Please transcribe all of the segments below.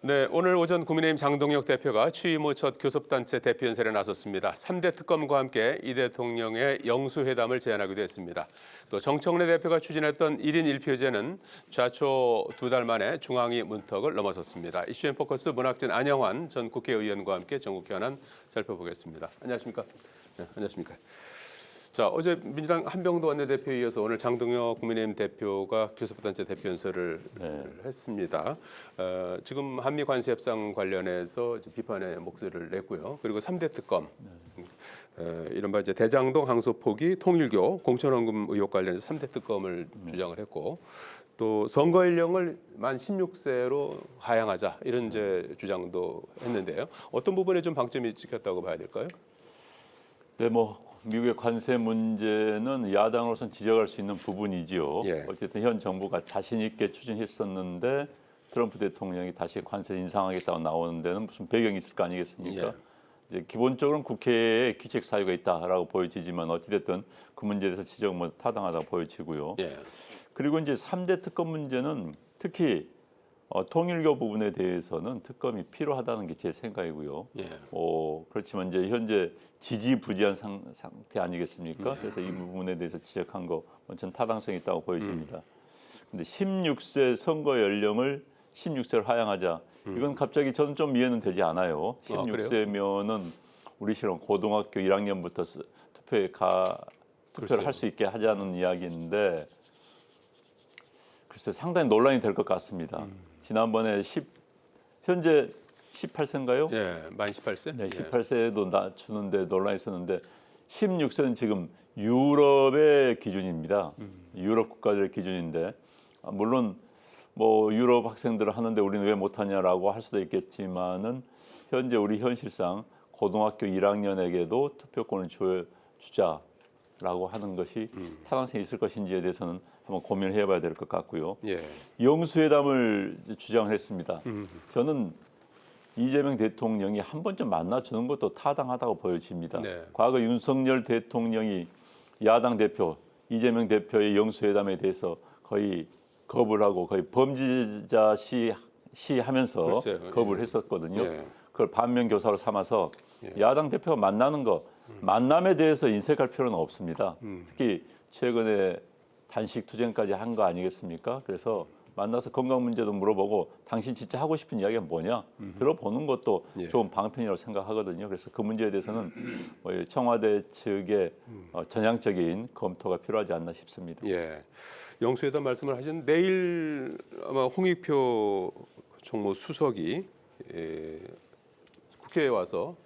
네, 오늘 오전 국민의힘 장동혁 대표가 취임 후 첫 교섭단체 대표 연설에 나섰습니다. 3대 특검과 함께 이 대통령의 영수회담을 제안하기도 했습니다. 또 정청래 대표가 추진했던 1인 1표제는 좌초 2달 만에 중앙위 문턱을 넘어섰습니다. 이슈앤 포커스 문학진 안영환 전 국회의원과 함께 전국 현안 살펴보겠습니다. 안녕하십니까? 네, 안녕하십니까? 자, 어제 민주당 한병도 원내대표에 이어서 오늘 장동혁 국민의힘 대표가 교섭단체 대표 연설을 했습니다. 지금 한미 관세 협상 관련해서 이제 비판의 목소리를 냈고요. 그리고 3대 특검, 이른바 이제 대장동 항소 포기, 통일교, 공천원금 의혹 관련해서 3대 특검을 주장을 했고, 또 선거 연령을 만 16세로 하향하자 이런 이제 주장도 했는데요. 어떤 부분에 좀 방점이 찍혔다고 봐야 될까요? 네, 미국의 관세 문제는 야당으로서는 지적할 수 있는 부분이지요. 예. 어쨌든 현 정부가 자신 있게 추진했었는데 트럼프 대통령이 다시 관세 인상하겠다고 나오는 데는 무슨 배경이 있을 거 아니겠습니까? 예. 이제 기본적으로는 국회에 귀책 사유가 있다라고 보여지지만 어찌됐든 그 문제에 대해서 지적은 타당하다고 보여지고요. 예. 그리고 이제 3대 특검 문제는 특히 통일교 부분에 대해서는 특검이 필요하다는 게 제 생각이고요. 예. 그렇지만 이제 현재 지지부진한 상태 아니겠습니까? 그래서 이 부분에 대해서 지적한 거 완전 타당성이 있다고 보여집니다. 근데 16세 선거 연령을 16세로 하향하자. 이건 갑자기 저는 좀 이해는 되지 않아요. 16세면은 우리 시험 고등학교 1학년부터 투표를 할 수 있게 하자는 이야기인데 글쎄 상당히 논란이 될 것 같습니다. 지난번에 현재 18세인가요? 예, 만 18세? 네, 18세도 낮추는데 논란이 있었는데 16세는 지금 유럽의 기준입니다. 유럽 국가들의 기준인데 물론 유럽 학생들을 하는데 우리는 왜 못하냐라고 할 수도 있겠지만은 현재 우리 현실상 고등학교 1학년에게도 투표권을 주자라고 하는 것이 타당성이 있을 것인지에 대해서는 한번 고민을 해봐야 될 것 같고요. 예. 영수회담을 주장을 했습니다. 저는 이재명 대통령이 한 번쯤 만나주는 것도 타당하다고 보여집니다. 네. 과거 윤석열 대통령이 야당 대표 이재명 대표의 영수회담에 대해서 거의 거부를 하고 거의 범죄자 시하면서 거부를 했었거든요. 예. 그걸 반면교사로 삼아서 예. 야당 대표가 만나는 거 만남에 대해서 인색할 필요는 없습니다. 특히 최근에 단식 투쟁까지 한 거 아니겠습니까? 그래서 만나서 건강 문제도 물어보고 당신 진짜 하고 싶은 이야기가 뭐냐 들어보는 것도 좋은 방편이라고 생각하거든요. 그래서 그 문제에 대해서는 청와대 측의 전향적인 검토가 필요하지 않나 싶습니다. 예. 영수회담 말씀을 하셨는데 내일 아마 홍익표 정무수석이 국회에 와서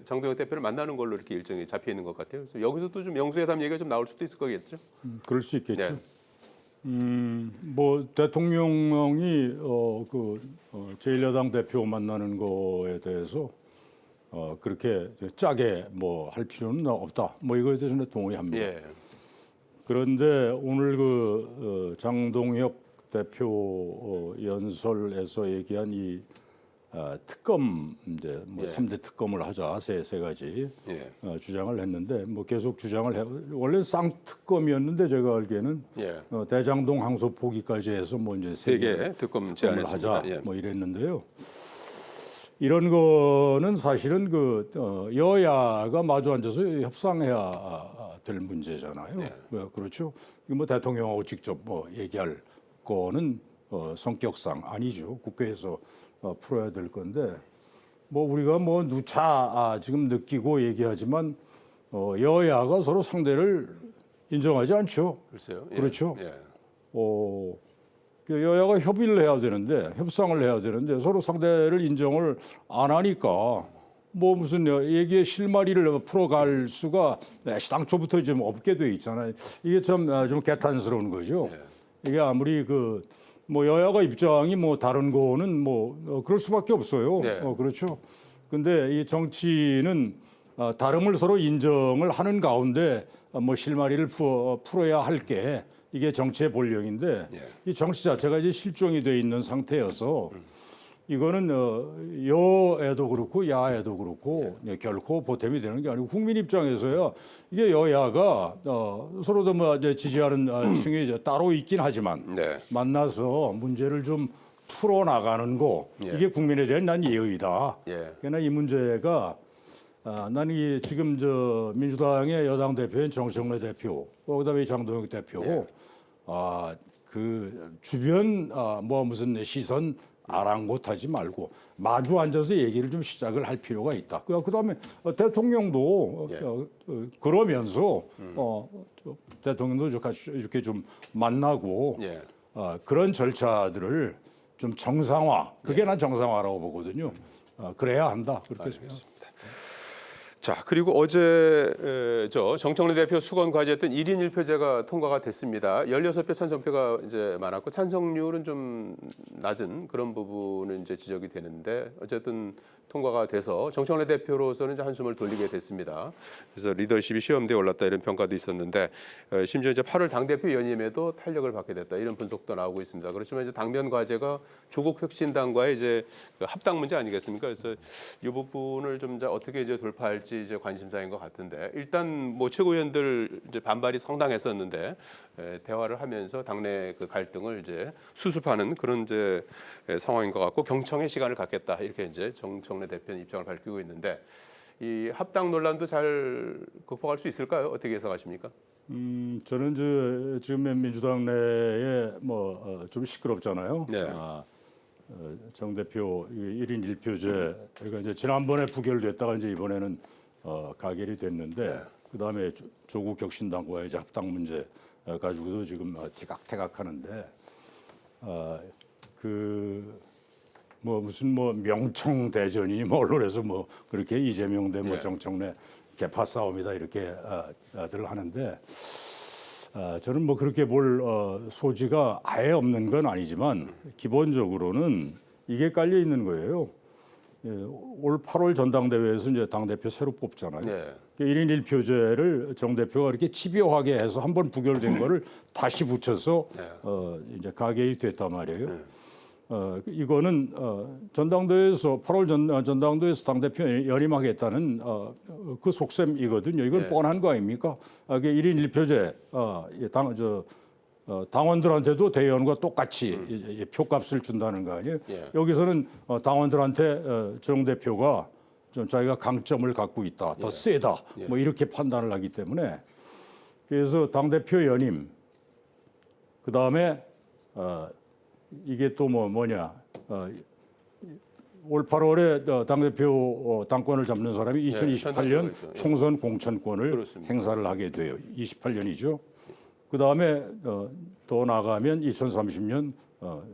장동혁 대표를 만나는 걸로 이렇게 일정이 잡혀 있는 것 같아요. 그래서 여기서도 좀 영수회담 얘기가 좀 나올 수도 있을 거겠죠. 그럴 수 있겠죠. 네. 대통령이 제1야당 대표 만나는 거에 대해서 그렇게 짜게 할 필요는 없다. 이거에 대해서는 동의합니다. 예. 그런데 오늘 장동혁 대표 연설에서 얘기한 이 특검 이제 3대 특검을 하자 세 가지 주장을 했는데 계속 주장을 원래 쌍특검이었는데 제가 알기에는 대장동 항소 포기까지 해서 이제 세 개 특검 제안했습니다. 하자 이랬는데요. 이런 거는 사실은 여야가 마주 앉아서 협상해야 될 문제잖아요. 그렇죠. 이거 대통령하고 직접 얘기할 거는 성격상 아니죠. 국회에서 풀어야 될 건데 우리가 누차 지금 느끼고 얘기하지만 여야가 서로 상대를 인정하지 않죠. 글쎄요. 그렇죠. 여야가 협의를 해야 되는데 협상을 해야 되는데 서로 상대를 인정을 안 하니까 무슨 얘기의 실마리를 풀어갈 수가 당초부터 좀 없게 돼 있잖아요. 이게 좀 개탄스러운 거죠. 이게 아무리 여야가 입장이 다른 거는 그럴 수밖에 없어요. 그렇죠. 근데 이 정치는 다름을 서로 인정을 하는 가운데 실마리를 풀어야 할 게 이게 정치의 본령인데 이 정치 자체가 이제 실종이 돼 있는 상태여서 이거는 여에도 그렇고 야에도 그렇고 결코 보탬이 되는 게 아니고 국민 입장에서야 이게 여야가 서로 더 지지하는 층이 따로 있긴 하지만 만나서 문제를 좀 풀어나가는 거 예. 이게 국민에 대한 난 예의다. 예. 그러나 이 문제가 나는 이 지금 저 민주당의 여당 대표인 정청래 대표, 그다음에 장동혁 대표, 예. 그 주변 뭐 무슨 시선 아랑곳하지 말고 마주 앉아서 얘기를 좀 시작을 할 필요가 있다. 그다음에 대통령도 예. 그러면서 대통령도 같이 이렇게 좀 만나고 예. 그런 절차들을 좀 정상화. 그게 난 정상화라고 보거든요. 그래야 한다. 그렇게 생각합니다. 자, 그리고 어제 정청래 대표 수건 과제했던 1인 1표제가 통과가 됐습니다. 16표 찬성표가 이제 많았고 찬성률은 좀 낮은 그런 부분은 이제 지적이 되는데 어쨌든 통과가 돼서 정청래 대표로서는 이제 한숨을 돌리게 됐습니다. 그래서 리더십이 시험대에 올랐다 이런 평가도 있었는데 심지어 이제 8월 당대표 연임에도 탄력을 받게 됐다 이런 분석도 나오고 있습니다. 그렇지만 이제 당면 과제가 조국 혁신당과의 이제 그 합당 문제 아니겠습니까? 그래서 이 부분을 좀 이제 어떻게 이제 돌파할지 이제 관심사인 것 같은데 일단 뭐 최고위원들 이제 반발이 상당했었는데 대화를 하면서 당내 그 갈등을 이제 수습하는 그런 이제 상황인 것 같고 경청의 시간을 갖겠다 이렇게 이제 정청래 대표는 입장을 밝히고 있는데 이 합당 논란도 잘 극복할 수 있을까요? 어떻게 예상하십니까? 저는 지금 민주당 내에 뭐 좀 시끄럽잖아요. 네. 정 대표 1인 1표제가 이제 지난번에 부결됐다가 이제 이번에는 가결이 됐는데 네. 그다음에 조국 혁신당과의 이제 합당 문제 가지고도 지금 티각태각하는데 그 뭐 무슨 뭐 명청 대전이니 뭐 언론에서 뭐 그렇게 이재명 대 뭐 네. 정청래 개파 싸움이다 이렇게 들 하는데 저는 뭐 그렇게 볼 소지가 아예 없는 건 아니지만 기본적으로는 이게 깔려 있는 거예요. 올 8월 전당대회에서 이제 당대표 새로 뽑잖아요. 네. 1인 1표제를 정 대표가 이렇게 집요하게 해서 한번 부결된 거를 다시 붙여서 이제 가결이 됐단 말이에요. 이거는 전당대회에서 8월 전당대회에서 당대표 연임하겠다는 그 속셈이거든요. 이건 네. 뻔한 거 아닙니까? 이게 1인 1표제 당원들한테도 대의원과 똑같이 이제 표값을 준다는 거 아니에요? 예. 여기서는 당원들한테 정 대표가 좀 자기가 강점을 갖고 있다, 더 세다, 뭐 이렇게 판단을 하기 때문에 그래서 당 대표 연임, 그 다음에 이게 또 뭐냐 올 8월에 당 대표 당권을 잡는 사람이 2028년 예. 총선 공천권을 그렇습니다. 행사를 하게 돼요. 28년이죠. 그 다음에 더 나가면 2030년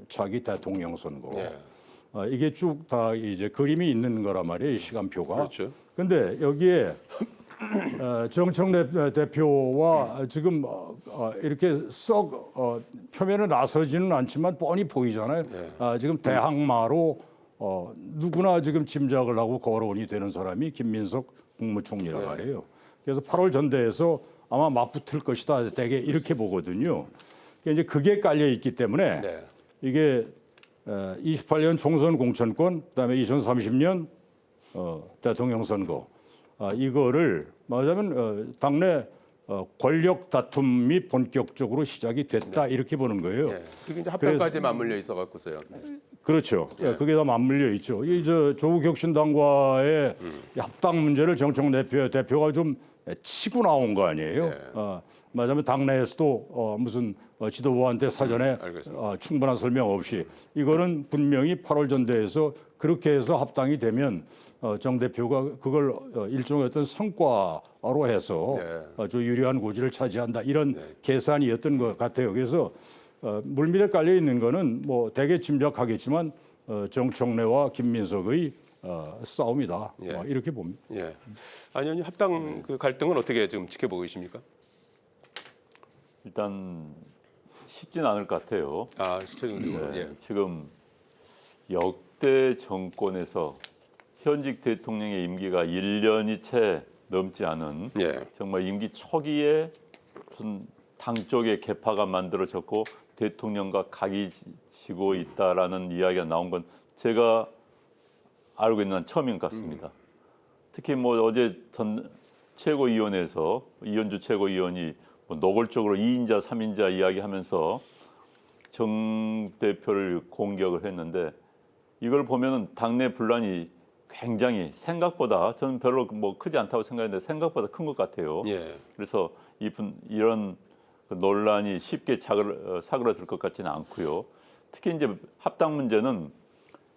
차기 대통령 선거. 네. 이게 쭉 다 이제 그림이 있는 거란 말이에요. 이 시간표가. 그렇죠. 근데 여기에 정청래 대표와 지금 이렇게 썩 표면에 나서지는 않지만 뻔히 보이잖아요. 네. 지금 대항마로 누구나 지금 짐작을 하고 거론이 되는 사람이 김민석 국무총리란 네. 말이에요. 그래서 8월 전대에서 아마 맞붙을 것이다. 되게 이렇게 보거든요. 이제 그게 깔려 있기 때문에 네. 이게 28년 총선 공천권, 그다음에 2030년 대통령 선거 이거를 말하자면 당내 권력 다툼이 본격적으로 시작이 됐다 이렇게 보는 거예요. 예. 그게 이제 합당까지 맞물려 있어 갖고서요. 그렇죠. 그게 다 맞물려 있죠. 이 조국 혁신당과의 이 합당 문제를 정청래 대표가 좀 치고 나온 거 아니에요. 네. 말하자면 당내에서도 무슨 지도부한테 사전에 알겠습니다. 충분한 설명 없이 이거는 분명히 8월 전대에서 그렇게 해서 합당이 되면 정 대표가 그걸 일종의 어떤 성과로 해서 네. 아주 유리한 고지를 차지한다 이런 계산이었던 것 같아요. 그래서 물밑에 깔려 있는 거는 뭐 대개 짐작하겠지만 정청래와 김민석의 싸움이다. 예. 이렇게 봅니다. 예. 아니 합당 그 갈등은 어떻게 지금 지켜보고 계십니까? 일단 쉽진 않을 것 같아요. 최종적으로. 예. 지금 역대 정권에서 현직 대통령의 임기가 1년이 채 넘지 않은 예. 정말 임기 초기에 무슨 당 쪽의 개파가 만들어졌고 대통령과 각이 지고 있다라는 이야기가 나온 건 제가 알고 있는 한 처음인 것 같습니다. 특히 뭐 어제 최고위원회에서 이현주 최고위원이 뭐 노골적으로 2인자, 3인자 이야기하면서 정 대표를 공격을 했는데 이걸 보면은 당내 분란이 굉장히 생각보다 저는 별로 뭐 크지 않다고 생각했는데 생각보다 큰 것 같아요. 예. 그래서 이런 그 논란이 쉽게 사그라들 것 같지는 않고요. 특히 이제 합당 문제는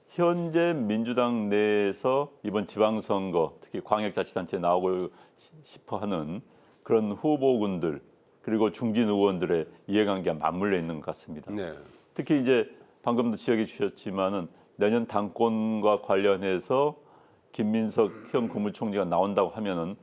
현재 민주당 내에서 이번 지방선거 특히 광역자치단체에 나오고 싶어하는 그런 후보군들 그리고 중진 의원들의 이해관계가 맞물려 있는 것 같습니다. 네. 특히 이제 방금도 지적해 주셨지만은 내년 당권과 관련해서 김민석 현 국무총리가 나온다고 하면은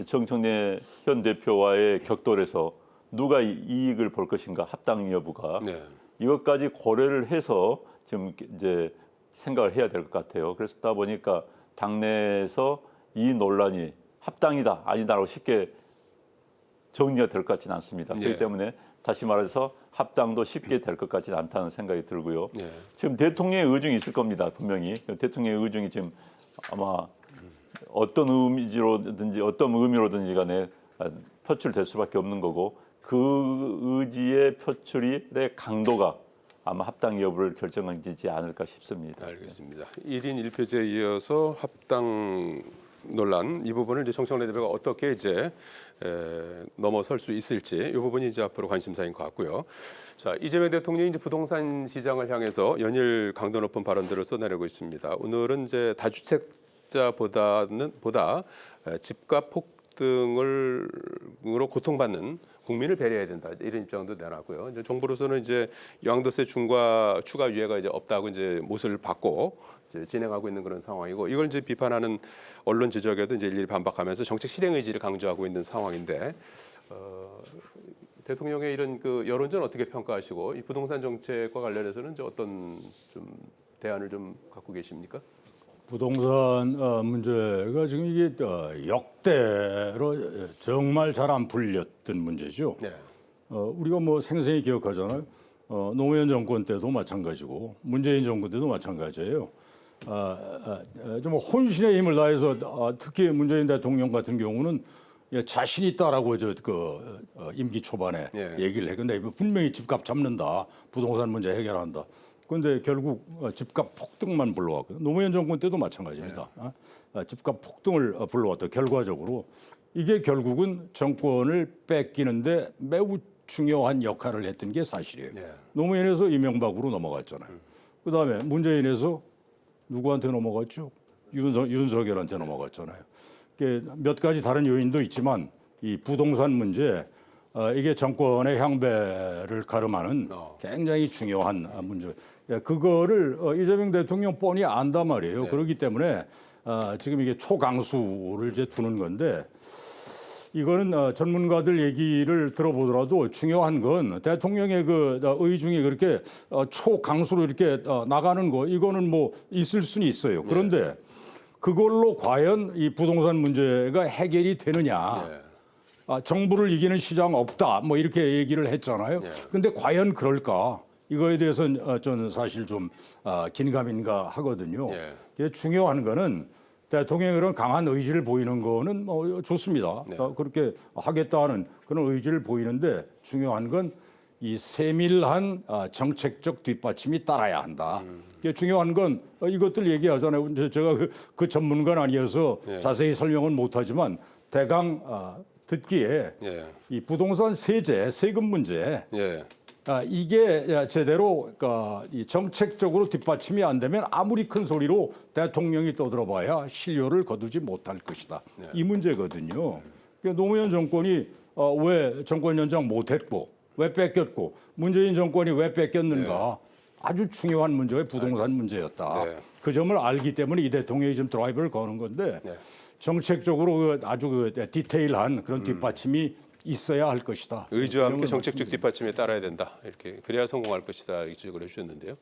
정청래 현 대표와의 격돌에서 누가 이익을 볼 것인가 합당 여부가 네. 이것까지 고려를 해서 지금 이제 생각을 해야 될 것 같아요. 그렇다 보니까 당내에서 이 논란이 합당이다 아니다라고 쉽게 정리가 될 것 같지는 않습니다. 네. 그렇기 때문에 다시 말해서 합당도 쉽게 될 것 같지는 않다는 생각이 들고요. 네. 지금 대통령의 의중이 있을 겁니다. 분명히 대통령의 의중이 지금 아마 어떤 의미로든지 어떤 의미로든지 간에 표출될 수밖에 없는 거고 그 의지의 표출의 강도가 아마 합당 여부를 결정하지 않을까 싶습니다. 알겠습니다. 1인 1표제에 이어서 합당 논란 이 부분을 이제 정청래 대표가 어떻게 이제 넘어설 수 있을지 이 부분이 이제 앞으로 관심사인 것 같고요. 자, 이재명 대통령이 이제 부동산 시장을 향해서 연일 강도 높은 발언들을 쏟아내고 있습니다. 오늘은 이제 다주택자보다 집값 폭등으로 고통받는 국민을 배려해야 된다 이런 입장도 내놨고요. 이제 정부로서는 이제 양도세 추가 유예가 이제 없다고 이제 못을 받고 이제 진행하고 있는 그런 상황이고 이걸 이제 비판하는 언론 지적에도 이제 일일이 반박하면서 정책 실행 의지를 강조하고 있는 상황인데 대통령의 이런 그 여론전 어떻게 평가하시고 이 부동산 정책과 관련해서는 이제 어떤 좀 대안을 좀 갖고 계십니까? 부동산 문제가 지금 이게 역대로 정말 잘 안 풀렸던 문제죠. 네. 우리가 뭐 생생히 기억하잖아요. 노무현 정권 때도 마찬가지고 문재인 정권 때도 마찬가지예요. 좀 혼신의 힘을 다해서 특히 문재인 대통령 같은 경우는 자신 있다라고 임기 초반에 예. 얘기를 해. 근데 분명히 집값 잡는다, 부동산 문제 해결한다. 그런데 결국 집값 폭등만 불러왔거든요. 노무현 정권 때도 마찬가지입니다. 집값 폭등을 불러왔다. 결과적으로 이게 결국은 정권을 뺏기는데 매우 중요한 역할을 했던 게 사실이에요. 네. 노무현에서 이명박으로 넘어갔잖아요. 그다음에 문재인에서 누구한테 넘어갔죠? 윤석열한테 넘어갔잖아요. 몇 가지 다른 요인도 있지만 이 부동산 문제 이게 정권의 향배를 가름하는 굉장히 중요한 문제. 그거를 이재명 대통령 뻔히 안단 말이에요. 네. 그렇기 때문에 지금 이게 초강수를 이제 두는 건데 이거는 전문가들 얘기를 들어보더라도 중요한 건 대통령의 그 의중이 그렇게 초강수로 이렇게 나가는 거 이거는 뭐 있을 수는 있어요. 그런데 그걸로 과연 이 부동산 문제가 해결이 되느냐? 정부를 이기는 시장 없다. 뭐 이렇게 얘기를 했잖아요. 근데 과연 그럴까? 이거에 대해서는 저는 사실 좀 긴가민가 하거든요. 이게 중요한 거는 대통령이 그런 강한 의지를 보이는 거는 뭐 좋습니다. 그렇게 하겠다는 그런 의지를 보이는데 중요한 건 이 세밀한 정책적 뒷받침이 따라야 한다. 이게 중요한 건 이것들 얘기하잖아요. 제가 그 전문가는 아니어서 자세히 설명은 못하지만 대강 듣기에 이 부동산 세금 문제 이게 제대로 이 정책적으로 뒷받침이 안 되면 아무리 큰 소리로 대통령이 떠들어봐야 실효를 거두지 못할 것이다. 이 문제거든요. 그러니까 노무현 정권이 왜 정권 연장 못했고 왜 뺏겼고 문재인 정권이 왜 뺏겼는가 아주 중요한 문제가 부동산 문제였다. 그 점을 알기 때문에 이 대통령이 지금 드라이브를 거는 건데 정책적으로 아주 디테일한 그런 뒷받침이 있어야 할 것이다. 의지와 함께 정책적 뒷받침에 따라야 된다. 이렇게 그래야 성공할 것이다. 이렇게 지적을 해주셨는데요.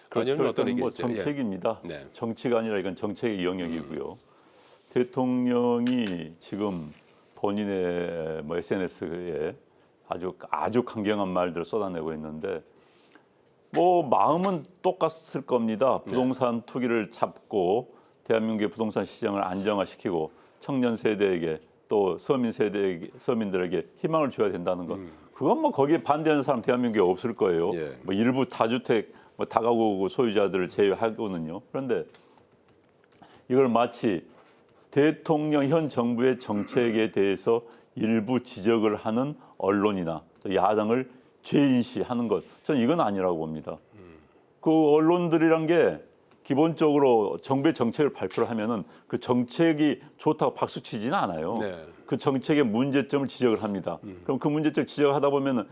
그렇죠. 어떤 뭐 얘기겠죠? 정책입니다. 정치가 아니라 이건 정책의 영역이고요. 대통령이 지금 본인의 뭐 SNS에 아주 강경한 말들을 쏟아내고 있는데 뭐 마음은 똑같을 겁니다. 부동산 투기를 잡고 대한민국의 부동산 시장을 안정화시키고 청년 세대에게 또 서민들에게 희망을 줘야 된다는 것 그건 뭐 거기에 반대하는 사람 대한민국에 없을 거예요. 예. 뭐 일부 다주택, 뭐 다가구 소유자들을 제외하고는요. 그런데 이걸 마치 대통령 현 정부의 정책에 대해서 일부 지적을 하는 언론이나 또 야당을 죄인시하는 것, 저는 이건 아니라고 봅니다. 그 언론들이란 게 기본적으로 정부의 정책을 발표를 하면은 그 정책이 좋다고 박수 치지는 않아요. 네. 그 정책의 문제점을 지적을 합니다. 그럼 그 문제점 지적을 하다 보면은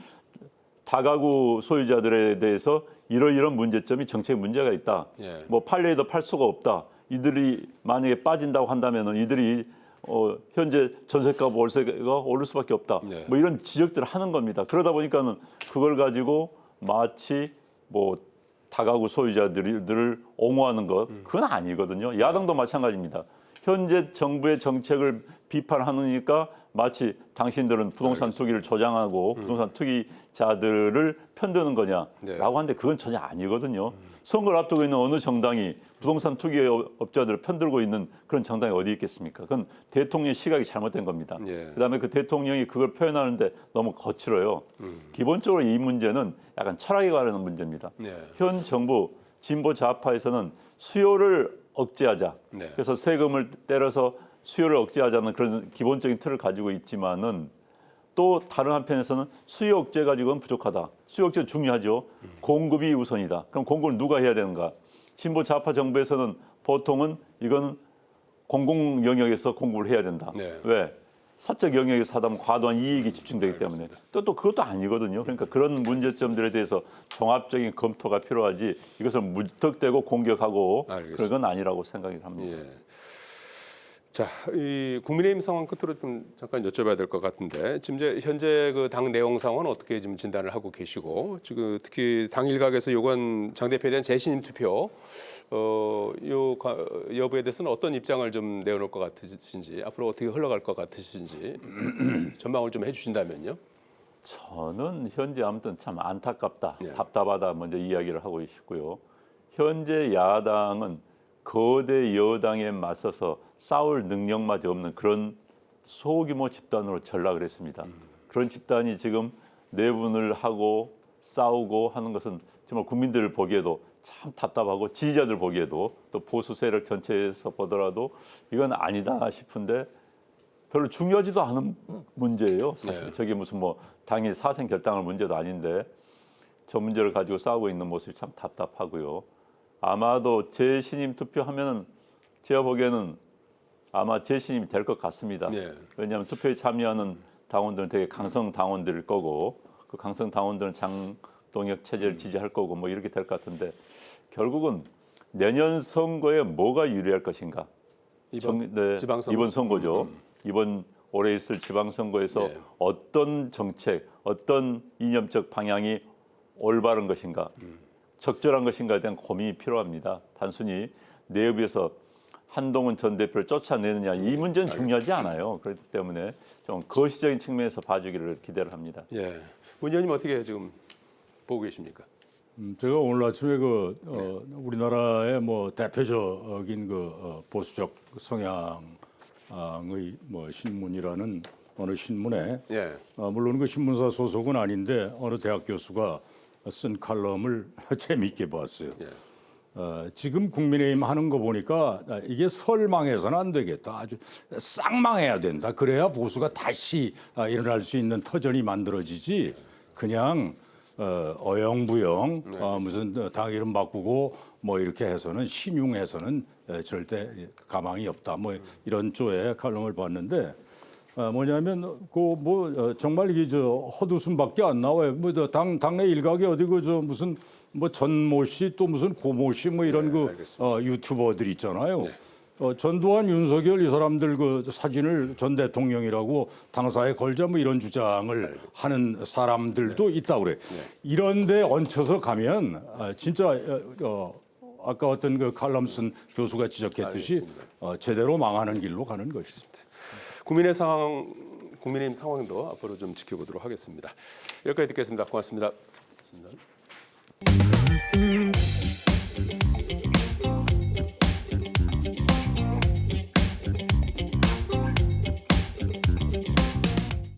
다가구 소유자들에 대해서 이런 문제점이 정책에 문제가 있다. 예. 뭐 팔려도 팔 수가 없다. 이들이 만약에 빠진다고 한다면은 이들이 현재 전세값 월세가 오를 수밖에 없다. 네. 뭐 이런 지적들을 하는 겁니다. 그러다 보니까는 그걸 가지고 마치 뭐 다가구 소유자들을 옹호하는 것 그건 아니거든요. 야당도 마찬가지입니다. 현재 정부의 정책을 비판하니까 마치 당신들은 부동산 투기를 조장하고 부동산 투기자들을 편드는 거냐라고 네. 하는데 그건 전혀 아니거든요. 선거를 앞두고 있는 어느 정당이 부동산 투기업자들을 편들고 있는 그런 정당이 어디 있겠습니까? 그건 대통령의 시각이 잘못된 겁니다. 예. 그다음에 그 대통령이 그걸 표현하는데 너무 거칠어요. 기본적으로 이 문제는 약간 철학에 관한 문제입니다. 예. 현 정부 진보 좌파에서는 수요를 억제하자. 네. 그래서 세금을 때려서 수요를 억제하자는 그런 기본적인 틀을 가지고 있지만은 또 다른 한편에서는 수요 억제 가지고는 부족하다. 수요 억제는 중요하죠. 공급이 우선이다. 그럼 공급을 누가 해야 되는가? 진보 좌파 정부에서는 보통은 이건 공공 영역에서 공급을 해야 된다. 네. 왜? 사적 영역에서 하다 보면 과도한 이익이 집중되기 때문에 또 그것도 아니거든요. 그러니까 그런 문제점들에 대해서 종합적인 검토가 필요하지 이것을 무턱대고 공격하고 알겠습니다. 그런 건 아니라고 생각이 합니다. 예. 자, 이 국민의힘 상황 끝으로 좀 잠깐 여쭤봐야 될 것 같은데 지금 이제 현재 그 당 내용 상황은 어떻게 지금 진단을 하고 계시고 지금 특히 당 일각에서 요건 장 대표에 대한 재신임 투표 여부에 대해서는 어떤 입장을 좀 내놓을 것 같으신지 앞으로 어떻게 흘러갈 것 같으신지 전망을 좀 해주신다면요. 저는 현재 아무튼 참 안타깝다, 예. 답답하다 먼저 이야기를 하고 싶고요. 현재 야당은 거대 여당에 맞서서 싸울 능력마저 없는 그런 소규모 집단으로 전락을 했습니다. 그런 집단이 지금 내분을 하고 싸우고 하는 것은 정말 국민들 보기에도 참 답답하고 지지자들 보기에도 또 보수 세력 전체에서 보더라도 이건 아니다 싶은데 별로 중요하지도 않은 문제예요. 사실 네. 저게 무슨 뭐 당일 사생 결단할 문제도 아닌데 저 문제를 가지고 싸우고 있는 모습이 참 답답하고요. 아마도 재신임 투표하면은 제가 보기에는 아마 재신임이 될 것 같습니다. 네. 왜냐하면 투표에 참여하는 당원들은 되게 강성 당원들일 거고 그 강성 당원들은 장동혁 체제를 지지할 거고 뭐 이렇게 될 것 같은데 결국은 내년 선거에 뭐가 유리할 것인가? 지방선거. 이번 선거죠. 이번 올해 있을 지방선거에서 네. 어떤 정책, 어떤 이념적 방향이 올바른 것인가, 적절한 것인가에 대한 고민이 필요합니다. 단순히 내부에서 한동훈 전 대표를 쫓아내느냐 이 문제는 중요하지 않아요. 그렇기 때문에 좀 거시적인 측면에서 봐주기를 기대를 합니다. 예. 문 의원님 어떻게 지금 보고 계십니까? 제가 오늘 아침에 우리나라의 뭐 대표적인 보수적 성향의 뭐 신문이라는 어느 신문에 예. 물론 그 신문사 소속은 아닌데 어느 대학 교수가 쓴 칼럼을 재미있게 봤어요. 예. 지금 국민의힘 하는 거 보니까 이게 설망해서는 안 되겠다. 아주 싹 망해야 된다. 그래야 보수가 다시 일어날 수 있는 터전이 만들어지지. 그냥 어영부영 무슨 당 이름 바꾸고 뭐 이렇게 해서는 신용해서는 절대 가망이 없다. 뭐 이런 쪽의 칼럼을 봤는데 뭐냐면 정말 이게 헛웃음밖에 안 나와요. 뭐 당내 일각이 어디 무슨 뭐 전모 씨 또 무슨 고모 씨 뭐 이런 유튜버들 있잖아요. 네. 전두환, 윤석열 이 사람들 그 사진을 전 대통령이라고 당사에 걸자 뭐 이런 주장을 하는 사람들도 있다고 그래. 이런데 얹혀서 가면 진짜 아까 어떤 그 칼럼 쓴 교수가 지적했듯이 제대로 망하는 길로 가는 것입니다. 국민의힘 상황도 앞으로 좀 지켜보도록 하겠습니다. 여기까지 듣겠습니다. 고맙습니다.